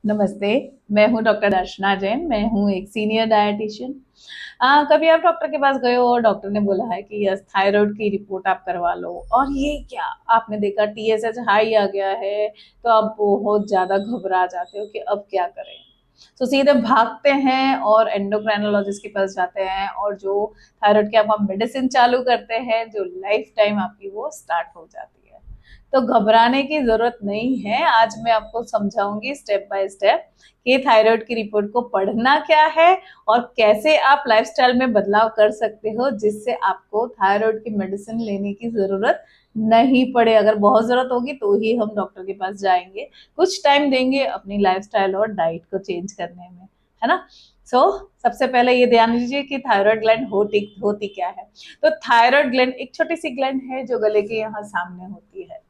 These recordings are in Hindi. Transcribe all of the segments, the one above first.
नमस्ते। मैं हूँ डॉक्टर दर्शना जैन। मैं हूँ एक सीनियर डायटिशियन। कभी आप डॉक्टर के पास गए हो और डॉक्टर ने बोला है कि यस थायराइड की रिपोर्ट आप करवा लो, और ये क्या आपने देखा टीएसएच हाई आ गया है, तो आप बहुत ज़्यादा घबरा जाते हो कि अब क्या करें। तो सीधे भागते हैं और एंडोक्राइनोलॉजिस्ट के पास जाते हैं, और जो थायराइड की आप मेडिसिन चालू करते हैं, जो लाइफ टाइम आपकी वो स्टार्ट हो जाती है। तो घबराने की जरूरत नहीं है। आज मैं आपको समझाऊंगी स्टेप बाय स्टेप कि थायराइड की रिपोर्ट को पढ़ना क्या है और कैसे आप लाइफस्टाइल में बदलाव कर सकते हो, जिससे आपको थायराइड की मेडिसिन लेने की जरूरत नहीं पड़े। अगर बहुत जरूरत होगी तो ही हम डॉक्टर के पास जाएंगे, कुछ टाइम देंगे अपनी लाइफस्टाइल और डाइट को चेंज करने में, है ना। सबसे पहले ये ध्यान दीजिए कि थायराइड ग्लैंड होती क्या है। तो थायराइड ग्लैंड एक छोटी सी ग्लैंड है जो गले के यहाँ सामने होती है,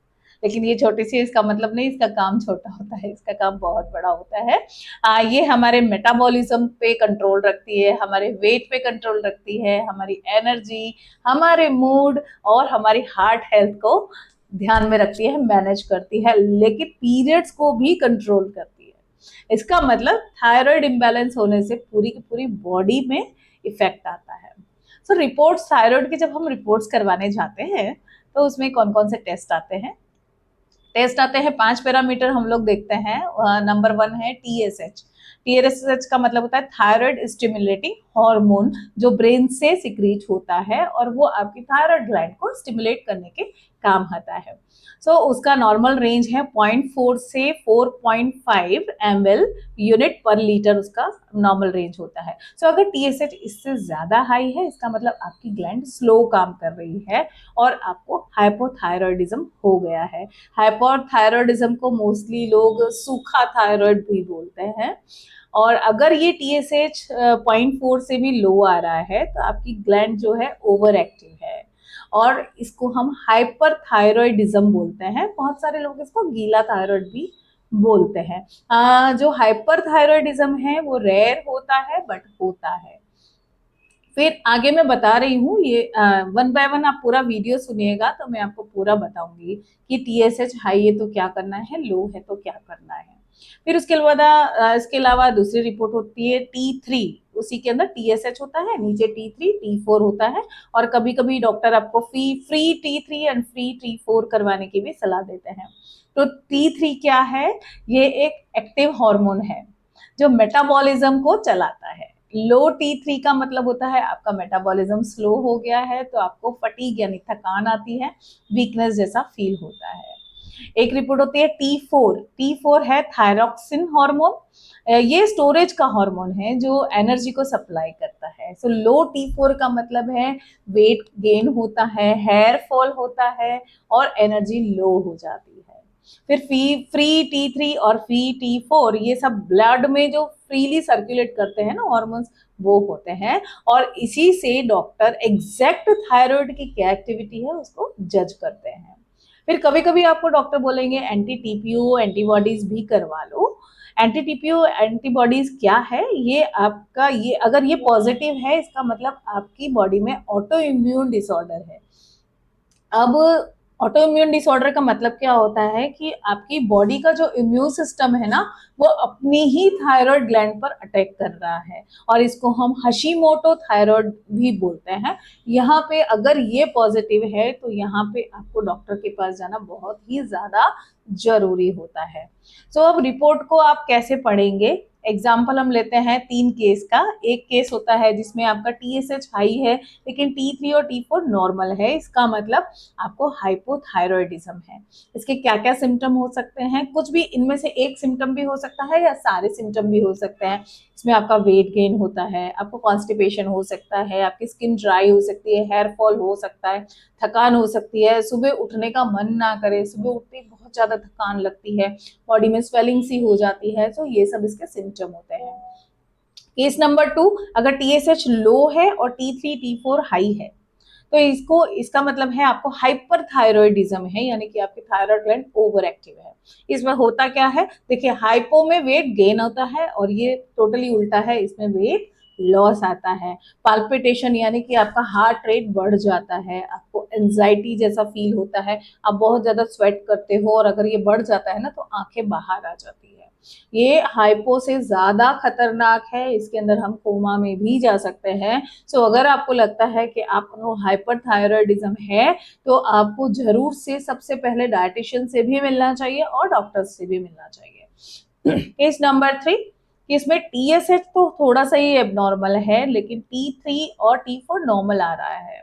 लेकिन ये छोटी सी इसका मतलब नहीं इसका काम छोटा होता है, इसका काम बहुत बड़ा होता है। ये हमारे मेटाबॉलिज्म पे कंट्रोल रखती है, हमारे वेट पे कंट्रोल रखती है, हमारी एनर्जी, हमारे मूड और हमारी हार्ट हेल्थ को ध्यान में रखती है, मैनेज करती है, लेकिन पीरियड्स को भी कंट्रोल करती है। इसका मतलब थायराइड इम्बैलेंस होने से पूरी की पूरी बॉडी में इफेक्ट आता है। रिपोर्ट्स थायराइड की जब हम रिपोर्ट्स करवाने जाते हैं तो उसमें कौन कौन से टेस्ट आते हैं। टेस्ट आते हैं, 5 पैरामीटर हम लोग देखते हैं। नंबर 1 है टीएसएच। टीएसएच का मतलब होता है थायराइड स्टिमुलेटिंग हार्मोन, जो ब्रेन से सिक्रीट होता है और वो आपकी थायराइड ग्लैंड को स्टिमुलेट करने के काम आता है। उसका नॉर्मल रेंज है 0.4 से 4.5 ml यूनिट पर लीटर, उसका नॉर्मल रेंज होता है। अगर टीएसएच इससे ज्यादा हाई है, इसका मतलब आपकी ग्लैंड स्लो काम कर रही है और आपको हाइपोथायरॉयडिज्म हो गया है। हाइपोथायरॉयडिज्म को मोस्टली लोग सूखा थायराइड भी बोलते हैं। और अगर ये टीएसएच 0.4 से भी लो आ रहा है तो आपकी ग्लैंड जो है ओवर एक्टिव है, और इसको हम हाइपर थायरॉयडिज्म बोलते हैं। बहुत सारे लोग इसको गीला थायराइड भी बोलते हैं। जो हाइपर थायरॉयडिज्म है वो रेयर होता है, बट होता है। फिर आगे मैं बता रही हूँ, ये वन बाय वन आप पूरा वीडियो सुनिएगा तो मैं आपको पूरा बताऊंगी कि टीएसएच हाई है तो क्या करना है, लो है तो क्या करना है। फिर उसके बाद इसके अलावा दूसरी रिपोर्ट होती है T3। उसी के अंदर टीएसएच होता है, नीचे T3 T4 होता है। और कभी कभी डॉक्टर आपको free T3 and free T4 करवाने की भी सलाह देते हैं। तो T3 क्या है? ये एक एक्टिव हार्मोन है जो मेटाबॉलिज्म को चलाता है। लो T3 का मतलब होता है आपका मेटाबॉलिज्म स्लो हो गया है, तो आपको फटीग यानी थकान आती है, वीकनेस जैसा फील होता है। एक रिपोर्ट होती है T4। T4 है थायरॉक्सिन हार्मोन। ये स्टोरेज का हार्मोन है जो एनर्जी को सप्लाई करता है। लो T4 का मतलब है वेट गेन होता है, हेयर फॉल होता है और एनर्जी लो हो जाती है। फिर फ्री T3 और फ्री T4 ये सब ब्लड में जो फ्रीली सर्कुलेट करते हैं ना हॉर्मोन्स, वो होते हैं। और इसी से डॉक्टर एग्जैक्ट थायराइड की क्या एक्टिविटी है उसको जज करते हैं। फिर कभी कभी आपको डॉक्टर बोलेंगे एंटी टीपीओ एंटीबॉडीज भी करवा लो। एंटी टीपीओ एंटीबॉडीज क्या है? ये आपका, ये अगर ये पॉजिटिव है इसका मतलब आपकी बॉडी में ऑटो इम्यून डिसऑर्डर है। अब ऑटो इम्यून डिसऑर्डर का मतलब क्या होता है कि आपकी बॉडी का जो इम्यून सिस्टम है ना, वो अपनी ही थायराइड ग्लैंड पर अटैक कर रहा है, और इसको हम हशीमोटो थायराइड भी बोलते हैं। यहाँ पे अगर ये पॉजिटिव है तो यहाँ पे आपको डॉक्टर के पास जाना बहुत ही ज्यादा जरूरी होता है। अब रिपोर्ट को आप कैसे पढ़ेंगे? एग्जाम्पल हम लेते हैं 3 केस का। एक केस होता है जिसमें आपका टीएसएच हाई है लेकिन T3 और T4 नॉर्मल है, इसका मतलब आपको हाइपोथायरॉयडिज्म है। इसके क्या क्या सिम्टम हो सकते हैं? कुछ भी इनमें से एक सिम्टम भी हो सकता है या सारे सिम्टम भी हो सकते हैं। इसमें आपका वेट गेन होता है, आपको कॉन्स्टिपेशन हो सकता है, आपकी स्किन ड्राई हो सकती है, हेयर फॉल हो सकता है, थकान हो सकती है, सुबह उठने का मन ना करे, सुबह उठते ही बहुत ज्यादा थकान लगती है, बॉडी में स्वेलिंग सी हो जाती है। ये सब इसके सिम्टम होते हैं। केस नंबर 2, अगर टीएसएच लो है और T3 T4 हाई है, तो इसको, इसका मतलब है आपको हाइपर थायरॉयडिज्म है, यानी कि आपकी थायराइड ग्लैंड ओवर एक्टिव है। इसमें होता क्या है, देखिए हाइपो में वेट गेन होता है और ये टोटली उल्टा है, इसमें वेट लॉस आता है। पाल्पिटेशन यानी कि आपका हार्ट रेट बढ़ जाता है, आपको एंजाइटी जैसा फील होता है, आप बहुत ज्यादा स्वेट करते हो, और अगर ये बढ़ जाता है ना तो आंखें बाहर आ जाती है। ये हाइपो से ज़्यादा खतरनाक है, इसके अंदर हम कोमा में भी जा सकते हैं। सो अगर आपको लगता है कि आपको हाइपरथायरॉयडिज्म है, तो आपको ज़रूर से सबसे पहले डायटिशियन से भी मिलना चाहिए और डॉक्टर से भी मिलना चाहिए। केस नंबर 3 कि इसमें TSH तो थोड़ा सा ही एबनॉर्मल है, लेकिन T3 और T4 नॉर्मल आ रहा है।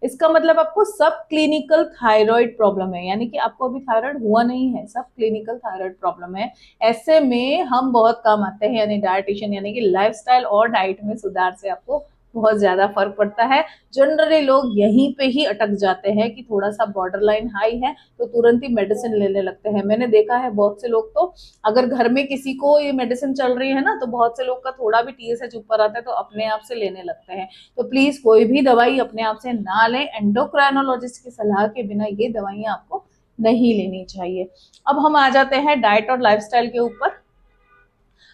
इसका मतलब आपको सब क्लिनिकल थायराइड प्रॉब्लम है, यानी कि आपको अभी थायराइड हुआ नहीं है, सब क्लिनिकल थायराइड प्रॉब्लम है। ऐसे में हम बहुत काम आते हैं, यानी डायटिशियन, यानी कि लाइफस्टाइल और डाइट में सुधार से आपको बहुत ज्यादा फर्क पड़ता है। जनरली लोग यहीं पे ही अटक जाते हैं कि थोड़ा सा बॉर्डर लाइन हाई है तो तुरंत ही मेडिसिन लेने लगते हैं। मैंने देखा है बहुत से लोग तो, अगर घर में किसी को ये मेडिसिन चल रही है ना, तो बहुत से लोग का थोड़ा भी TSH ऊपर आता है तो अपने आप से लेने लगते हैं। तो प्लीज कोई भी दवाई अपने आप से ना लें, एंडोक्राइनोलॉजिस्ट की सलाह के बिना ये दवाइयां आपको नहीं लेनी चाहिए। अब हम आ जाते हैं डाइट और लाइफस्टाइल के ऊपर।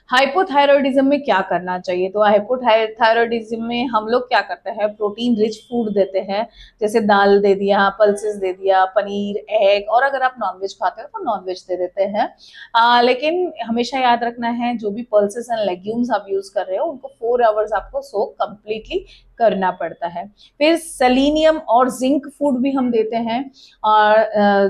हाइपोथायरॉयडिज्म में क्या करना चाहिए? तो हाइपोथायरॉयडिज्म में हम लोग क्या करते हैं, प्रोटीन रिच फूड देते हैं, जैसे दाल दे दिया, पल्सेस दे दिया, पनीर, एग, और अगर आप नॉनवेज खाते हो तो नॉनवेज दे देते हैं। लेकिन हमेशा याद रखना है, जो भी पल्सेस एंड लेग्यूम्स आप यूज कर रहे हो उनको 4 आवर्स आपको सोक कंप्लीटली करना पड़ता है। फिर सेलेनियम और जिंक फूड भी हम देते हैं। और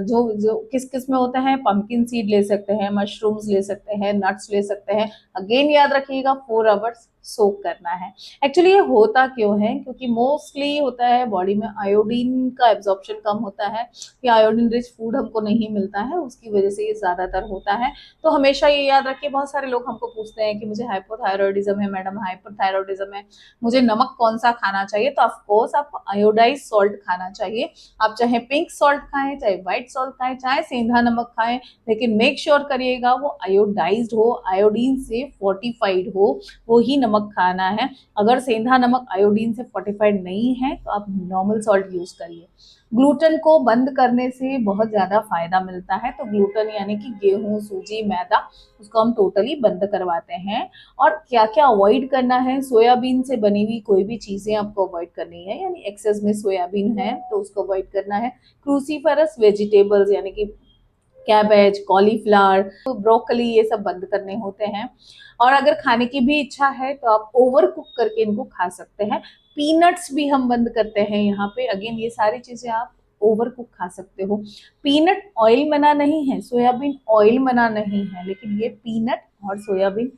जो जो किस किस में होता है, पंपकिन सीड ले सकते हैं, मशरूम्स ले सकते हैं, नट्स ले सकते हैं। अगेन याद रखिएगा 4 आवर्स सोक करना है। एक्चुअली ये होता क्यों है, क्योंकि मोस्टली होता है बॉडी में आयोडीन का एब्जॉर्प्शन कम होता है, या आयोडीन रिच फूड हमको नहीं मिलता है, उसकी वजह से ये ज्यादातर होता है। तो हमेशा ये याद रखिए, बहुत सारे लोग हमको पूछते हैं कि मुझे हाइपोथायरॉयडिज्म है मैडम, हाइपरथायरॉयडिज्म है, मुझे नमक कौन सा खाना चाहिए? तो ऑफकोर्स आपको आयोडाइज सॉल्ट खाना चाहिए। आप चाहे पिंक सॉल्ट खाएं, चाहे व्हाइट सॉल्ट खाएं, चाहे सेंधा नमक खाएं, लेकिन मेक श्योर करिएगा वो आयोडाइज्ड हो, आयोडीन से फोर्टिफाइड हो, वो ही नमक खाना है। अगर सेंधा नमक आयोडीन से फोर्टिफाइड नहीं है तो आप नॉर्मल सॉल्ट यूज करिए। ग्लूटेन को बंद करने से बहुत ज्यादा फायदा मिलता है। तो ग्लूटेन यानी कि गेहूं, सूजी, मैदा, उसको हम टोटली बंद करवाते हैं। और क्या क्या अवॉइड करना है, सोयाबीन से बनी हुई कोई भी चीजें आपको अवॉइड करनी है, यानी एक्सेस में सोयाबीन है तो उसको अवॉइड करना है। क्रूसीफरस वेजिटेबल्स यानी कि कैबेज, कॉलीफ्लावर, तो ब्रोकली, ये सब बंद करने होते हैं। और अगर खाने की भी इच्छा है तो आप ओवर कुक करके इनको खा सकते हैं। पीनट्स भी हम बंद करते हैं यहाँ पे। अगेन ये सारी चीजें आप ओवर कुक खा सकते हो। पीनट ऑयल मना नहीं है, सोयाबीन ऑयल मना नहीं है, लेकिन ये पीनट और सोयाबीन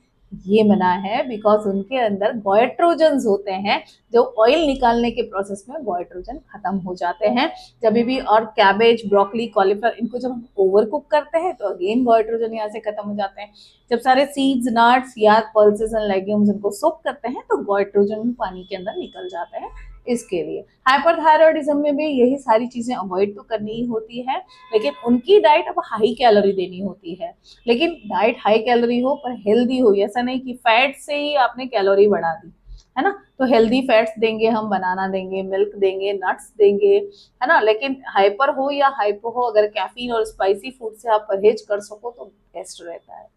ये मना है, बिकॉज उनके अंदर गोइट्रोजन होते हैं, जो ऑयल निकालने के प्रोसेस में गोइट्रोजन खत्म हो जाते हैं जब भी। और कैबेज, ब्रोकली, कॉलीफ्लावर, इनको जब हम ओवर कुक करते हैं तो अगेन गोइट्रोजन यहाँ से खत्म हो जाते हैं। जब सारे सीड्स, नट्स या पल्सेस एंड लेग्यूम्स इनको सोक करते हैं तो गोइट्रोजन पानी के अंदर निकल जाते हैं। इसके लिए हाइपरथायरॉयडिज्म में भी यही सारी चीजें अवॉइड तो करनी ही होती है, लेकिन उनकी डाइट अब हाई कैलोरी देनी होती है। लेकिन डाइट हाई कैलोरी हो पर हेल्दी हो, ऐसा नहीं कि फैट से ही आपने कैलोरी बढ़ा दी, है ना। तो हेल्दी फैट्स देंगे हम, बनाना देंगे, मिल्क देंगे, नट्स देंगे, है ना। लेकिन हाइपर हो या हाइपो हो, अगर कैफीन और स्पाइसी फूड से आप परहेज कर सको तो बेस्ट रहता है।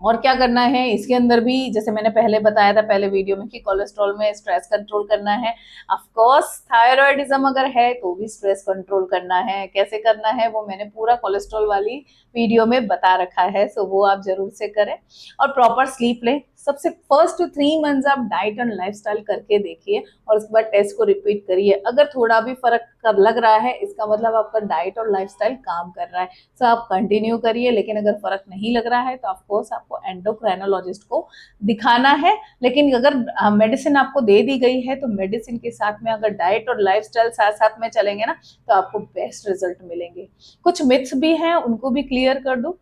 और क्या करना है इसके अंदर भी, जैसे मैंने पहले बताया था पहले वीडियो में कि कोलेस्ट्रॉल में स्ट्रेस कंट्रोल करना है। ऑफ कोर्स थायराइडिज्म अगर है तो भी स्ट्रेस कंट्रोल करना है। कैसे करना है वो मैंने पूरा कोलेस्ट्रॉल वाली वीडियो में बता रखा है, सो वो आप जरूर से करें। और प्रॉपर स्लीप लें। सबसे फर्स्ट 3 मंथ्स आप डाइट एंड लाइफस्टाइल करके देखिए और उसके बाद टेस्ट को रिपीट करिए। अगर थोड़ा भी फर्क लग रहा है, इसका मतलब आपका डाइट और लाइफस्टाइल काम कर रहा है, सो आप कंटिन्यू करिए। लेकिन अगर फर्क नहीं लग रहा है तो ऑफकोर्स आपको एंडोक्राइनोलॉजिस्ट को दिखाना है। लेकिन अगर मेडिसिन आपको दे दी गई है तो मेडिसिन के साथ में अगर डाइट और लाइफस्टाइल साथ साथ में चलेंगे ना तो आपको बेस्ट रिजल्ट मिलेंगे। कुछ मिथ्स भी हैं, उनको भी क्लियर कर दूं।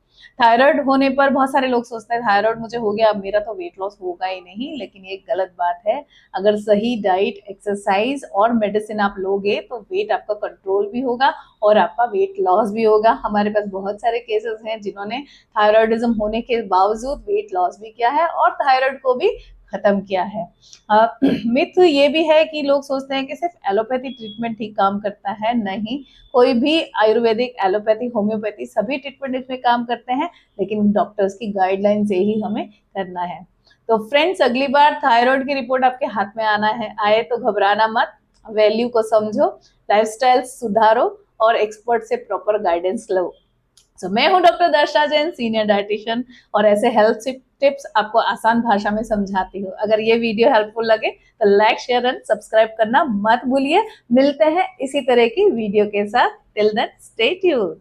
थायराइड होने पर बहुत सारे लोग सोचते हैं थायराइड मुझे हो गया, अब मेरा तो वेट लॉस होगा ही नहीं, लेकिन ये गलत बात है। अगर सही डाइट, एक्सरसाइज और मेडिसिन आप लोगे तो वेट आपका कंट्रोल भी होगा और आपका वेट लॉस भी होगा। हमारे पास बहुत सारे केसेस हैं जिन्होंने थायराइडिज्म होने के बावजूद वेट लॉस भी किया है और थायराइड को भी खत्म किया है। मिथ ये भी है कि लोग सोचते हैं कि सिर्फ एलोपैथी ट्रीटमेंट ही काम करता है। नहीं, कोई भी आयुर्वेदिक, एलोपैथी, होम्योपैथी सभी ट्रीटमेंट इसमें काम करते हैं, लेकिन डॉक्टर्स की गाइडलाइन से ही हमें करना है। तो फ्रेंड्स, अगली बार थायराइड की रिपोर्ट आपके हाथ में आए तो घबराना मत, वैल्यू को समझो, लाइफस्टाइल सुधारो और एक्सपर्ट से प्रॉपर गाइडेंस लो। सो मैं हूं डॉक्टर दर्शना जैन, सीनियर डाइटिशियन, और ऐसे हेल्थ टिप्स आपको आसान भाषा में समझाती हूँ। अगर ये वीडियो हेल्पफुल लगे तो लाइक, शेयर एंड सब्सक्राइब करना मत भूलिए। मिलते हैं इसी तरह की वीडियो के साथ। Till then stay tuned.